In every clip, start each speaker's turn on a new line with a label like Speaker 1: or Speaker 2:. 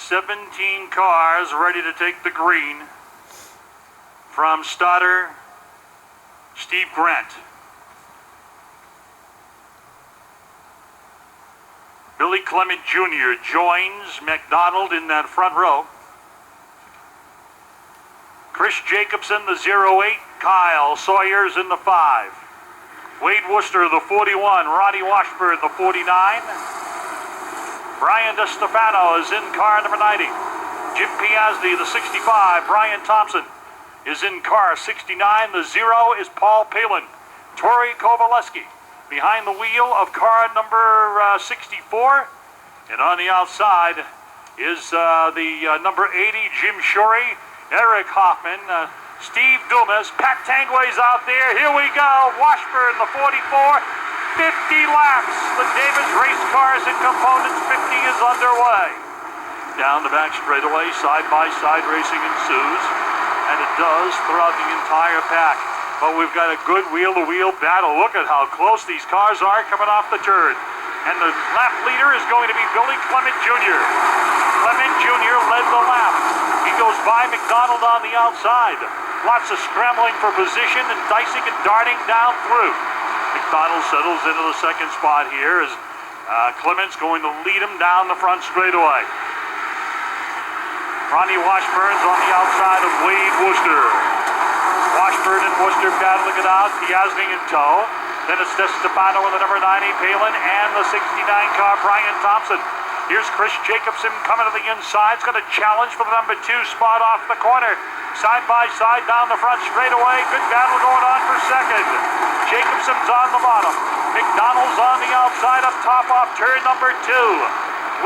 Speaker 1: 17 cars ready to take the green from starter Steve Grant. Billy Clement Jr. joins McDonald in that front row. Chris Jacobson, the 08. Kyle Sawyer's in the 5. Wade Worcester, the 41. Ronnie Washburn, the 49. Brian DeStefano is in car number 90. Jim Piazzi, the 65. Brian Thompson is in car 69. The 0 is Paul Palin. Tori Kovaleski behind the wheel of car number 64. And on the outside is the number 80, Jim Shorey, Eric Hoffman, Steve Dumas, Pat Tangway's out there. Here we go. Washburn, the 44. 50 laps. The Davis Race Cars and Components 50 is underway. Down the back straightaway, side-by-side racing ensues. And it does throughout the entire pack. But we've got a good wheel-to-wheel battle. Look at how close these cars are coming off the turn. And the lap leader is going to be Billy Clement Jr. Clement Jr. led the lap. He goes by McDonald on the outside. Lots of scrambling for position and dicing and darting down through. McDonald settles into the second spot here as Clement's going to lead him down the front straightaway. Ronnie Washburn's on the outside of Wade Worcester. Washburn and Worcester battling it out. Piazzi in tow. Then it's DeStefano with the number 90, Palin, and the 69 car, Brian Thompson. Here's Chris Jacobson coming to the inside. He's going to challenge for the number 2 spot off the corner. Side by side down the front straightaway. Good battle going on for second. Jacobson's on the bottom. McDonald's on the outside up top off turn number 2.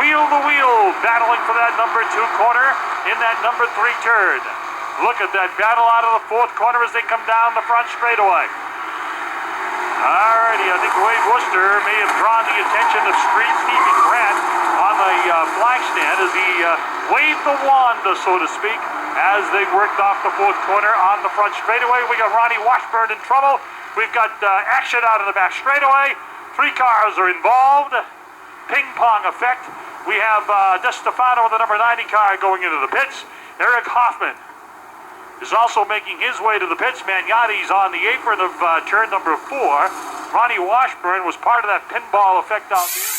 Speaker 1: Wheel to wheel battling for that number 2 corner in that number 3 turn. Look at that battle out of the 4th corner as they come down the front straightaway. Alrighty, I think Wade Worcester may have drawn the attention of Stephen Grant on the flag stand as he waved the wand, so to speak, as they worked off the 4th corner on the front straightaway. We got Ronnie Washburn in trouble. We've got action out of the back straightaway. 3 cars are involved. Ping pong effect. We have DeStefano with the number 90 car going into the pits. Eric Hoffman is also making his way to the pits. Magnotti's on the apron of turn number 4. Ronnie Washburn was part of that pinball effect out there.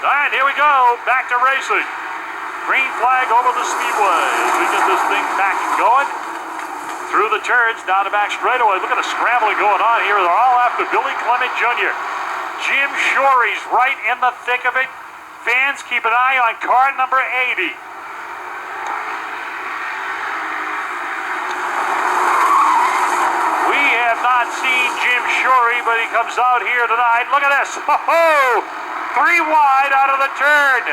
Speaker 1: All right, here we go. Back to racing. Green flag over the speedway as we get this thing back and going. Through the turns, down the back straightaway. Look at the scrambling going on here. They're all after Billy Clement Jr. Jim Shorey's right in the thick of it. Fans keep an eye on car number 80. We have not seen Jim Shorey, but he comes out here tonight. Look at this. Oh, 3 wide out of the turn.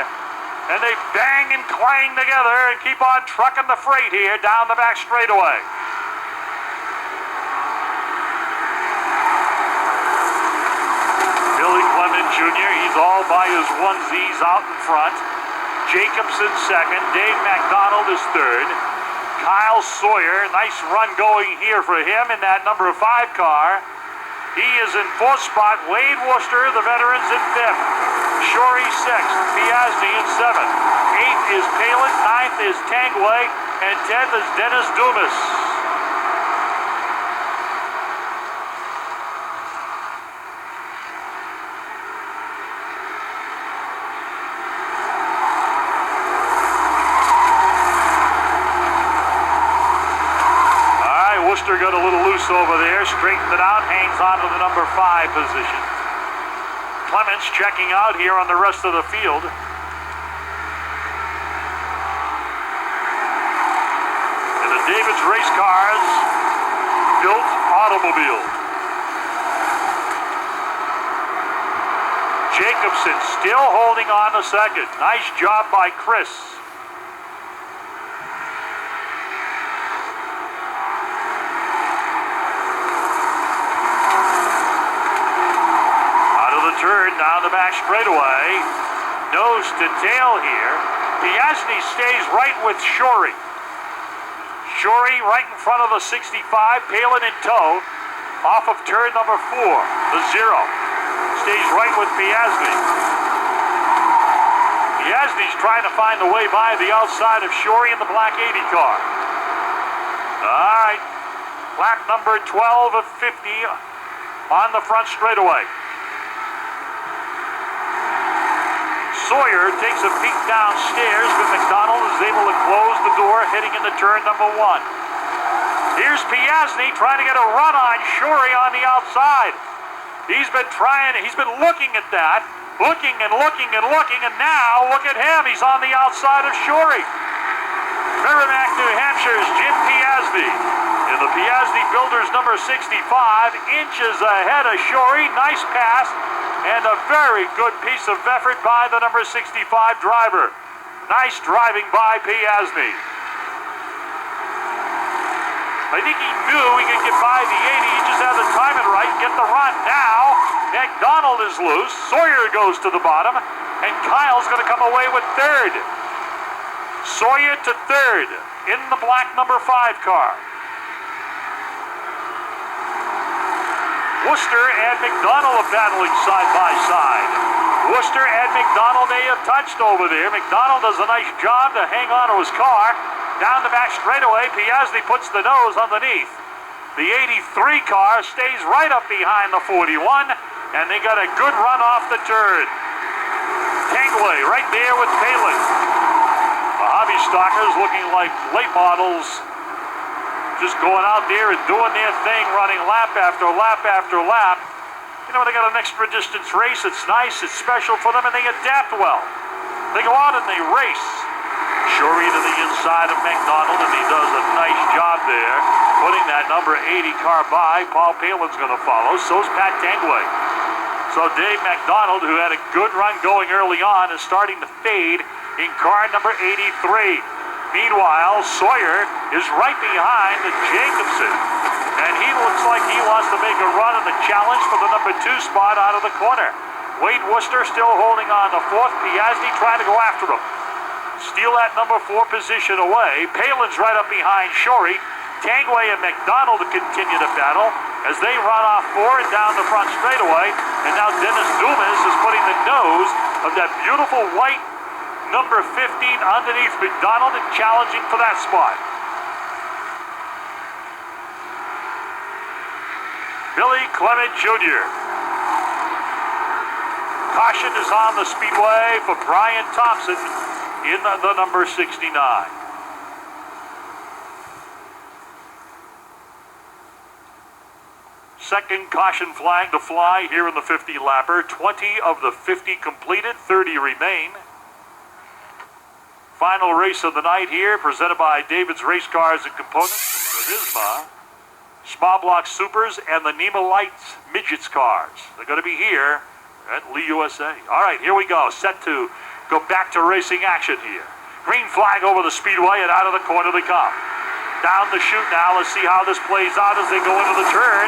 Speaker 1: And they bang and clang together and keep on trucking the freight here down the back straightaway. Jr., he's all by his onesies out in front. Jacobson second. Dave McDonald is third. Kyle Sawyer, nice run going here for him in that number 5 car. He is in 4th spot. Wade Worcester, the veterans, in 5th. Shorey 6th. Piazzi in 7th. 8th is Palin. 9th is Tangway. And 10th is Dennis Dumas. Worcester got a little loose over there, straightened it out, hangs on to the number 5 position. Clements checking out here on the rest of the field. And the Davis Race Cars built automobile. Jacobson still holding on to second. Nice job by Chris. Turn down the back straightaway. Nose to tail here. Piazzi stays right with Shorey. Shorey right in front of the 65, Palin in tow, off of turn number 4, the 0. Stays right with Piasny. Piasny's trying to find the way by the outside of Shorey in the black 80 car. All right, lap number 12 of 50 on the front straightaway. Sawyer takes a peek downstairs, but McDonald is able to close the door heading into turn number 1. Here's Piasny trying to get a run on Shorey on the outside. He's been looking at that, looking, and now look at him. He's on the outside of Shorey. Merrimack, New Hampshire's Jim Piasny in the Piasny Builders number 65, inches ahead of Shorey. Nice pass and a very good piece of effort by the number 65 driver. Nice driving by Piasny. I think he knew he could get by the 80. He just had to time it right and get the run. Now, McDonald is loose. Sawyer goes to the bottom, and Kyle's going to come away with third. Sawyer to third in the black number 5 car. Worcester and McDonald are battling side by side. Worcester and McDonald may have touched over there. McDonald does a nice job to hang on to his car. Down the back straightaway, Piasny puts the nose underneath. The 83 car stays right up behind the 41, and they got a good run off the turn. Tangway right there with Palin. The hobby stockers looking like late models, just going out there and doing their thing, running lap after lap after lap. You know, they got an extra distance race. It's nice, it's special for them, and they adapt well. They go out and they race. Shorey to the inside of McDonald, and he does a nice job there, putting that number 80 car by. Paul Palin's going to follow. So's Pat Tangway. So Dave McDonald, who had a good run going early on, is starting to fade in car number 83. Meanwhile, Sawyer is right behind Jacobson, and he looks like he wants to make a run in the challenge for the number 2 spot out of the corner. Wade Worcester still holding on to 4th. Piasny trying to go after him. Steal that number 4 position away. Palin's right up behind Shorey. Tangway and McDonald continue to battle as they run off 4 and down the front straightaway. And now Dennis Dumas is putting the nose of that beautiful white number 15 underneath McDonald and challenging for that spot. Billy Clement Jr. Caution is on the speedway for Brian Thompson in the number 69. Second caution flag to fly here in the 50-lapper. 20 of the 50 completed, 30 remain. Final race of the night here, presented by David's Race Cars and Components, the Visma, Spa Block Supers, and the NEMA Lights Midgets cars. They're going to be here at Lee USA. All right, here we go. Set to go back to racing action here. Green flag over the speedway, and out of the corner they come. Down the chute now. Let's see how this plays out as they go into the turn.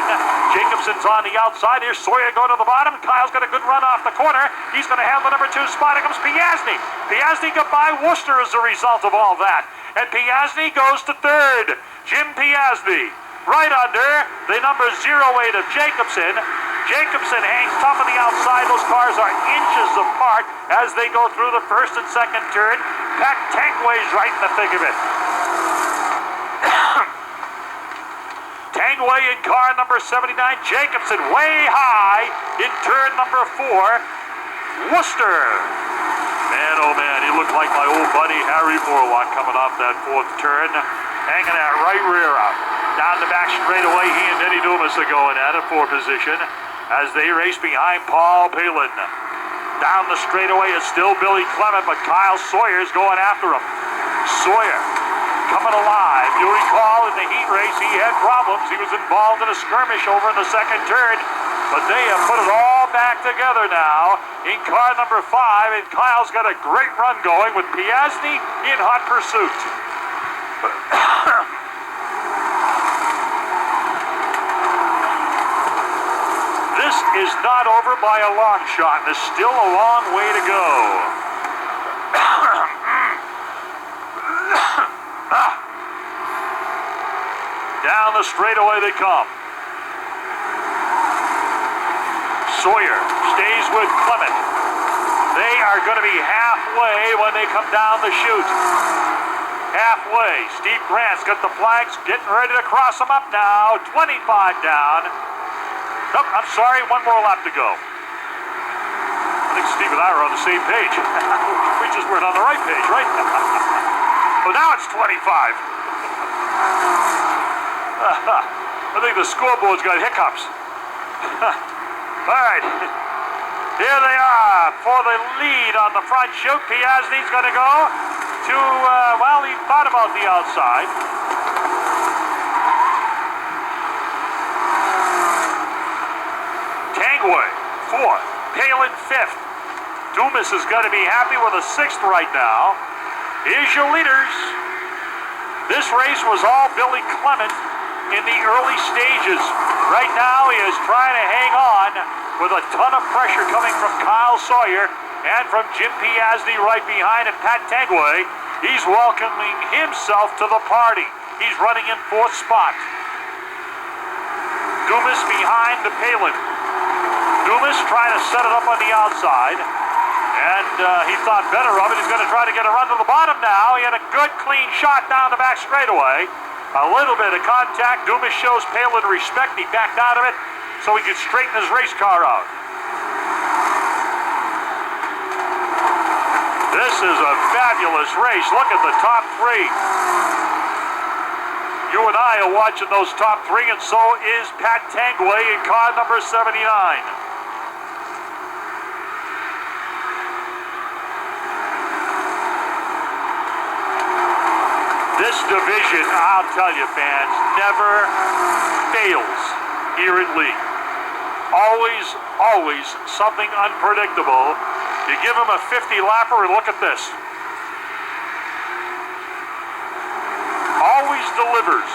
Speaker 1: Jacobson's on the outside. Here's Sawyer going to the bottom. Kyle's got a good run off the corner. He's going to have the number 2 spot. Here comes Piasny. Piasny got by Worcester as a result of all that. And Piasny goes to 3rd. Jim Piasny right under the number 08 of Jacobson. Jacobson hangs tough on the outside. Those cars are inches apart as they go through the first and second turn. Pat Tangway's right in the thick of it. Tangway in car number 79. Jacobson way high in turn number 4. Worcester. Man, oh man, he looked like my old buddy Harry Morlock coming off that 4th turn. Hanging that right rear out. Down the back straightaway, he and Denny Dumas are going at it for position as they race behind Paul Palin. Down the straightaway is still Billy Clement, but Kyle Sawyer's going after him. Sawyer coming alive. You recall in the heat race he had problems. He was involved in a skirmish over in the second turn, but they have put it all back together now in car number 5, and Kyle's got a great run going with Piasny in hot pursuit. This is not over by a long shot. There's still a long way to go. Down the straightaway they come. Sawyer stays with Clement. They are going to be halfway when they come down the chute. Halfway. Steve Grant's got the flags, getting ready to cross them up now. 25 down. Nope, I'm sorry, one more lap to go. I think Steve and I are on the same page. We just weren't on the right page, right? Well, now it's 25. I think the scoreboard's got hiccups. All right. Here they are for the lead on the front chute. Piasny's going to go to, well, he thought about the outside. Tangway, 4th. Palin, 5th. Dumas is going to be happy with a 6th right now. Here's your leaders. This race was all Billy Clement in the early stages. Right now, he is trying to hang on with a ton of pressure coming from Kyle Sawyer and from Jim Piasny right behind him. Pat Tangway, he's welcoming himself to the party. He's running in 4th spot. Dumas behind the Palin. Dumas trying to set it up on the outside, and he thought better of it. He's going to try to get a run to the bottom now. He had a good, clean shot down the back straightaway. A little bit of contact. Dumas shows Palin respect. He backed out of it so he could straighten his race car out. This is a fabulous race. Look at the top 3. You and I are watching those top 3, and so is Pat Tangway in car number 79. This division, I'll tell you, fans, never fails here at Lee. Always something unpredictable. You give them a 50-lapper and look at this. Always delivers.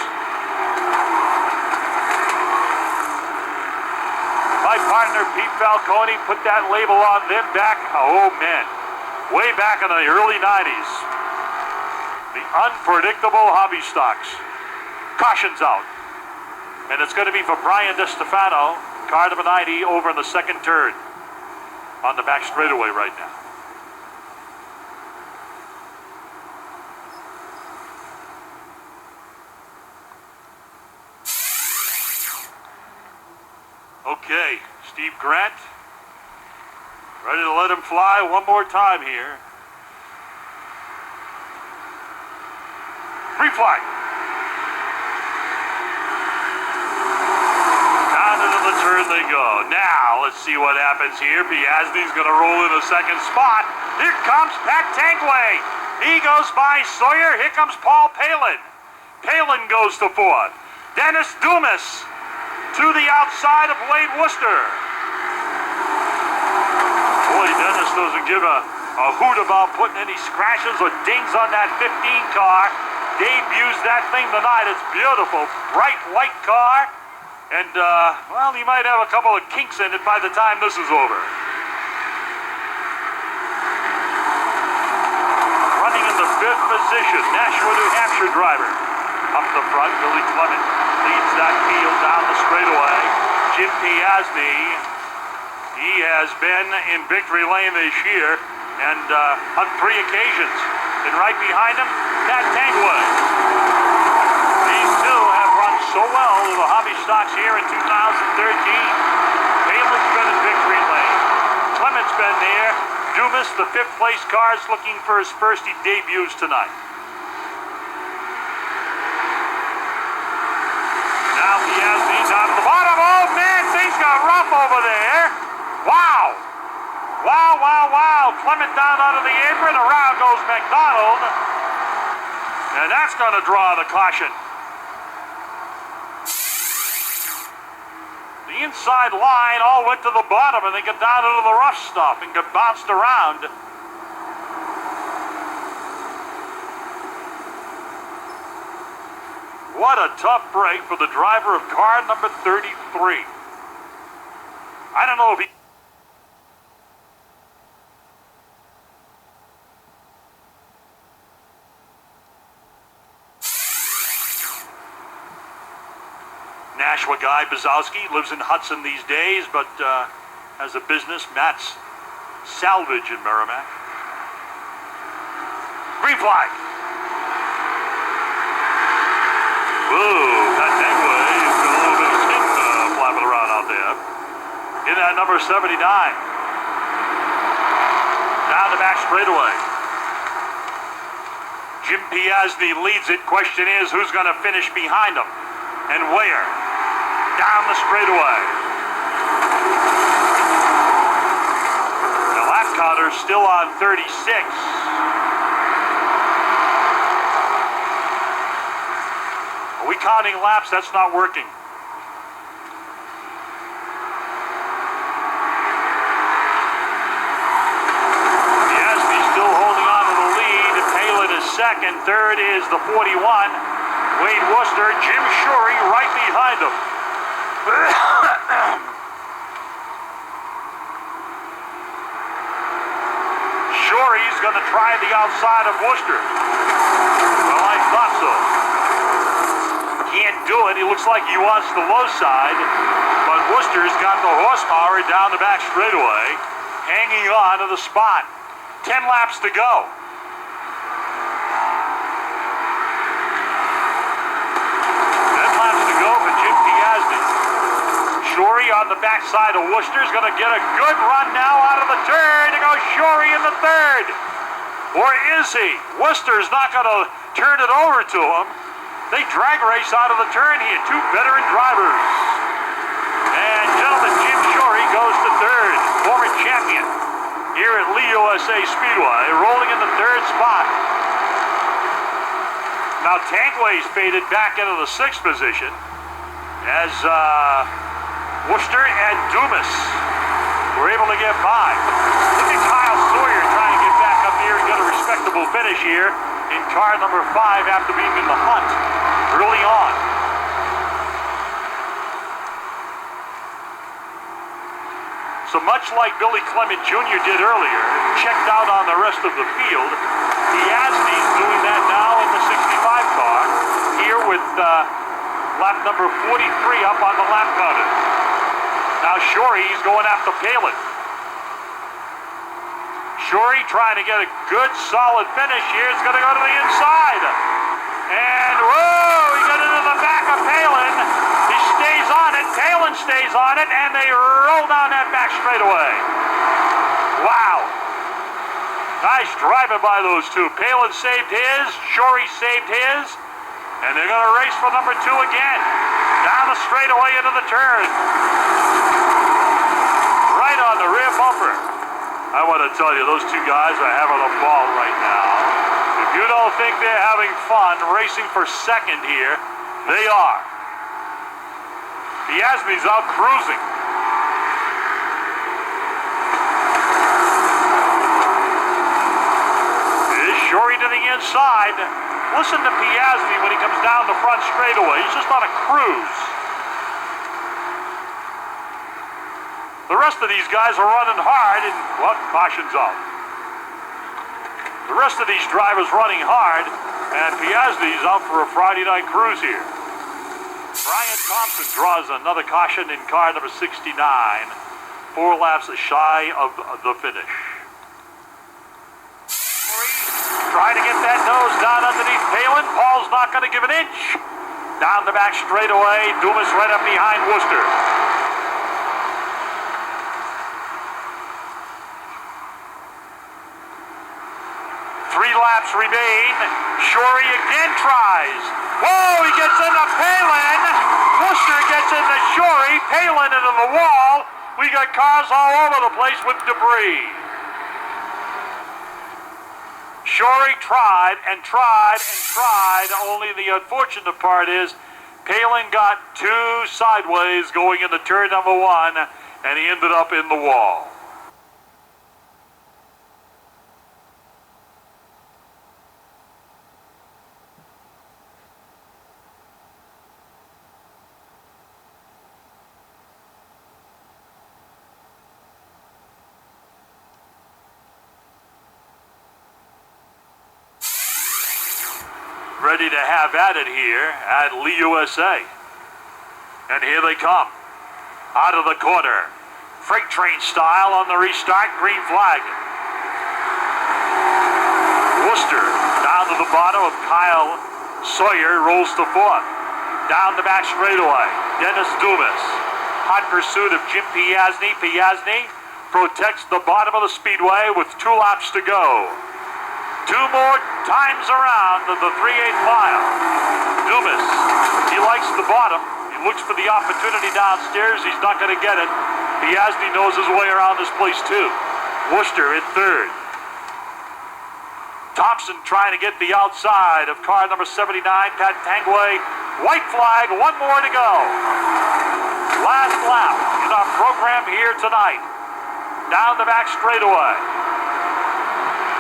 Speaker 1: My partner, Pete Falcone, put that label on them back, oh man, way back in the early 90s. The unpredictable hobby stocks. Caution's out. And it's going to be for Brian DeStefano, car number 90, over in the second turn on the back straightaway right now. Okay, Steve Grant, ready to let him fly one more time here. Free flag. Down into the turn they go. Now, let's see what happens here. Piasny's going to roll in a second spot. Here comes Pat Tangway. He goes by Sawyer. Here comes Paul Palin. Palin goes to 4th. Dennis Dumas to the outside of Wade Worcester. Boy, Dennis doesn't give a hoot about putting any scratches or dings on that 15 car. Debuts that thing tonight. It's beautiful, bright white car, and well, you might have a couple of kinks in it by the time this is over. Running in the 5th position, Nashua, New Hampshire driver. Up the front, Billy Clement leads that field down the straightaway. Jim Piasny, he has been in victory lane this year, and on 3 occasions. And right behind him, Pat Tangway. These two have run so well in the hobby stocks here in 2013. Palin's been in victory lane. Clement's been there. Dumas, the 5th place car, is looking for his first. He debuts tonight. Now Piasny's on the bottom. Oh man, things got rough over there. Wow. Wow. Clement down out of the apron. Around goes McDonald. And that's going to draw the caution. The inside line all went to the bottom and they got down into the rough stuff and got bounced around. What a tough break for the driver of car number 33. I don't know if he... Nashua guy, Bazowski, lives in Hudson these days, but has a business, Matt's Salvage in Merrimack. Green flag. Whoa, Pat Tangway has got a little bit of skin flapping around out there. In that number 79. Down the back straightaway. Jim Piasny leads it. Question is, who's going to finish behind him? And where? Down the straightaway. The lap counter's still on 36. Are we counting laps? That's not working. Piasny still holding on to the lead. Palin is second. Third is the 41. Wade Worcester. Jim Shorey right behind him. Shorey's going to try the outside of Worcester. Well, I thought so. Can't do it. He looks like he wants the low side, but Worcester's got the horsepower down the back straightaway, hanging on to the spot. 10 laps to go. 10 laps to go for Jim Piasny. Shorey on the backside of Worcester is going to get a good run now out of the turn. There goes Shorey in the third. Or is he? Worcester's not going to turn it over to him. They drag race out of the turn here. Two veteran drivers. And gentlemen, Jim Shorey goes to third. Former champion here at Lee USA Speedway, rolling in the third spot. Now Tangway's faded back into the sixth position as Worcester and Dumas were able to get by. Look at Kyle Sawyer trying to get back up here and get a respectable finish here in car number 5 after being in the hunt early on. So much like Billy Clement Jr. did earlier, checked out on the rest of the field, Piasny's doing that now in the 65 car, here with lap number 43 up on the lap counter. Now Shorey's going after Palin. Shorey trying to get a good solid finish here. It's going to go to the inside. And whoa, he got into the back of Palin. He stays on it. Palin stays on it, and they roll down that back straightaway. Wow. Nice driving by those two. Palin saved his. Shorey saved his. And they're going to race for number 2 again. Down the straightaway into the turn. Right on the rear bumper. I want to tell you, those two guys are having a ball right now. If you don't think they're having fun racing for second here, they are. Piasny's out cruising. Is Shorey to the inside. Listen to Piasny when he comes down the front straightaway. He's just on a cruise. The rest of these guys are running hard, and what? Caution's out. The rest of these drivers running hard, and Piasny's out for a Friday night cruise here. Brian Thompson draws another caution in car number 69, 4 laps shy of the finish. Trying to get that nose down underneath Palin. Paul's not going to give an inch. Down the back straightaway, Dumas right up behind Worcester. Laps remain. Shorey again tries. Whoa, he gets into Palin. Worcester gets into Shorey. Palin into the wall. We got cars all over the place with debris. Shorey tried and tried and tried. Only the unfortunate part is Palin got 2 sideways going into turn number 1, and he ended up in the wall. Ready to have at it here at Lee USA. And here they come. Out of the corner. Freight train style on the restart. Green flag. Worcester down to the bottom of Kyle Sawyer. Rolls to fourth. Down the back straightaway. Dennis Dumas. Hot pursuit of Jim Piasny. Piasny protects the bottom of the speedway with 2 laps to go. 2 more times around the 3/8 mile. Dumas, he likes the bottom. He looks for the opportunity downstairs. He's not going to get it. Piasny knows his way around this place too. Worcester in third. Thompson trying to get the outside of car number 79, Pat Tangway. White flag, 1 more to go. Last lap in our program here tonight. Down the back straightaway.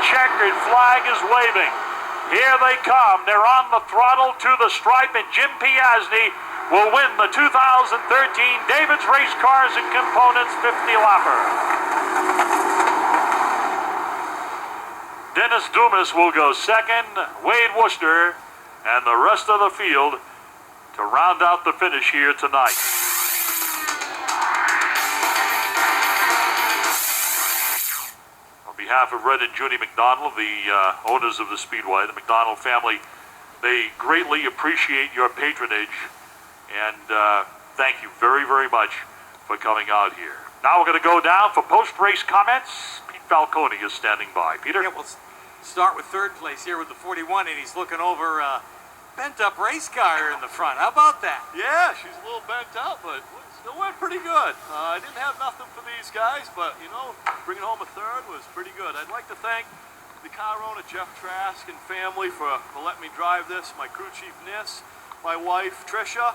Speaker 1: Checkered flag is waving. Here they come. They're on the throttle to the stripe, and Jim Piasny will win the 2013 David's Race Cars and Components 50-lapper. Dennis Dumas will go second, Wade Worcester, and the rest of the field to round out the finish here tonight. On behalf of Red and Judy McDonald, the owners of the Speedway, the McDonald family, they greatly appreciate your patronage, and thank you very, very much for coming out here. Now we're going to go down for post-race comments. Pete Falcone is standing by. Peter?
Speaker 2: Yeah, we'll start with third place here with the 41, and he's looking over bent-up race car in the front. How about that?
Speaker 3: Yeah, she's a little bent out, but still went pretty good. I didn't have nothing for these guys, but, you know, bringing home a third was pretty good. I'd like to thank the car owner, Jeff Trask, and family for letting me drive this, my crew chief, Nis, my wife, Tricia,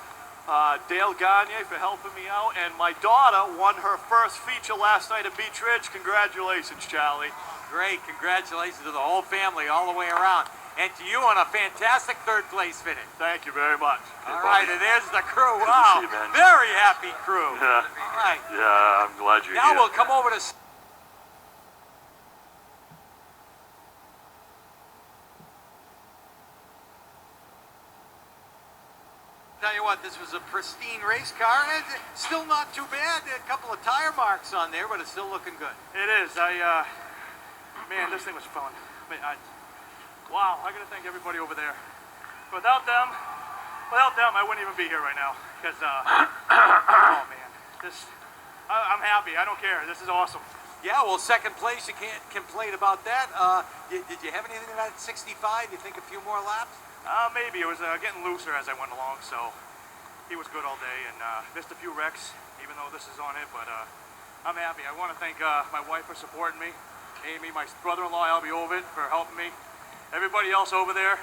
Speaker 3: Dale Gagne for helping me out, and my daughter won her first feature last night at Beach Ridge. Congratulations, Charlie.
Speaker 2: Great. Congratulations to the whole family all the way around. And to you on a fantastic third place finish.
Speaker 3: Thank you very much.
Speaker 2: All right, and there's the crew.
Speaker 1: Good to
Speaker 2: Wow,
Speaker 1: see you, man.
Speaker 2: very happy crew.
Speaker 1: Yeah.
Speaker 2: All right.
Speaker 1: Yeah, I'm glad you're
Speaker 2: Now
Speaker 1: here.
Speaker 2: we'll come over to... Tell you what, this was a pristine race car, and it's still not too bad. A couple of tire marks on there, but it's still looking good.
Speaker 3: It is. Man, this thing was fun. Wow, I gotta thank everybody over there. Without them, I wouldn't even be here right now. Because, oh man, I'm happy. I don't care. This is awesome.
Speaker 2: Yeah, well, second place, you can't complain about that. Did you have anything about 65? You think a few more laps?
Speaker 3: Maybe. It was getting looser as I went along, so he was good all day and missed a few wrecks, even though this is on it, but I'm happy. I want to thank my wife for supporting me, Amy, my brother-in-law, Albie Ovid, for helping me. Everybody else over there,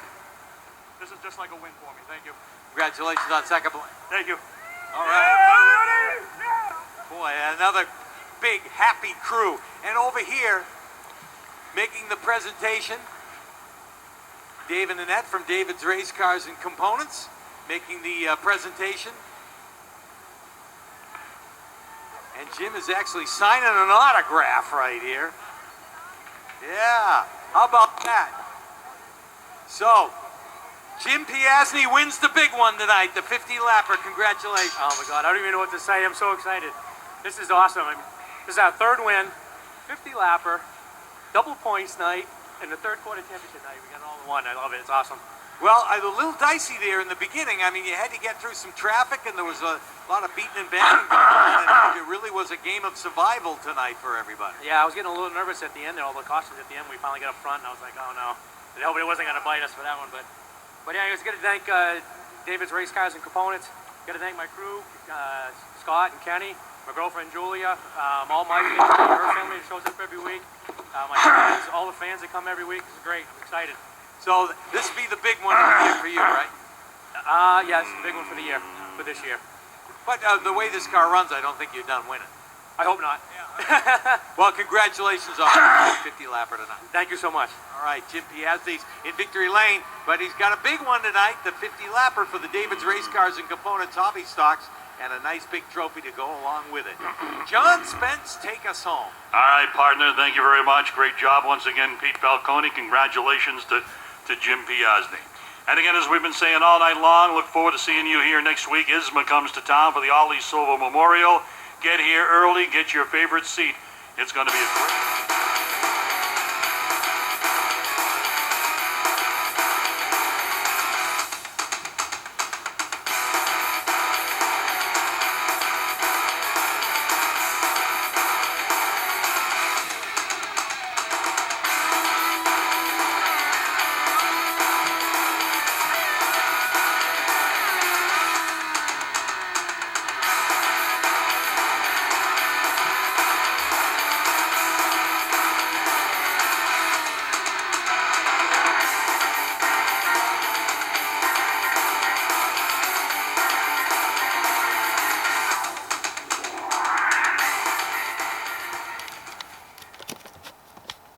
Speaker 3: this is just like a win for me. Thank you.
Speaker 2: Congratulations on second place.
Speaker 3: Thank you.
Speaker 2: All right. Boy, another big, happy crew. And over here, making the presentation, Dave and Annette from David's Race Cars and Components, making the presentation. And Jim is actually signing an autograph right here. Yeah, how about that? So, Jim Piasny wins the big one tonight, the 50-lapper. Congratulations.
Speaker 4: Oh my God, I don't even know what to say. I'm so excited. This is awesome. This is our third win, 50-lapper, double points night, and the third quarter championship night. We got it all in one. I love it. It's awesome.
Speaker 2: Well, a little dicey there in the beginning. I mean, you had to get through some traffic, and there was a lot of beating and banging going on, and it really was a game of survival tonight for everybody.
Speaker 4: Yeah, I was getting a little nervous at the end there. All the cautions at the end. We finally got up front, and I was like, oh no. I hope it wasn't going to bite us for that one, but yeah, I was going to thank David's Race Cars and Components. Got to thank my crew, Scott and Kenny, my girlfriend Julia, all my family, her family that shows up every week, my friends, all the fans that come every week. It's great. I'm excited.
Speaker 2: So this will be the big one of the year for you, right?
Speaker 4: Yes, big one for the year, for this year.
Speaker 2: But the way this car runs, I don't think you're done winning.
Speaker 4: I hope not.
Speaker 2: Well, congratulations on the 50-lapper tonight.
Speaker 4: Thank you so much.
Speaker 2: All right, Jim Piasny's in victory lane, but he's got a big one tonight, the 50-lapper for the David's Race Cars and Components Hobby Stocks, and a nice big trophy to go along with it. John Spence, take us home.
Speaker 1: All right, partner, thank you very much. Great job once again, Pete Falcone. Congratulations to Jim Piasny. And again, as we've been saying all night long, look forward to seeing you here next week. ISMA comes to town for the Ali Silva Memorial. Get here early, get your favorite seat. It's going to be a great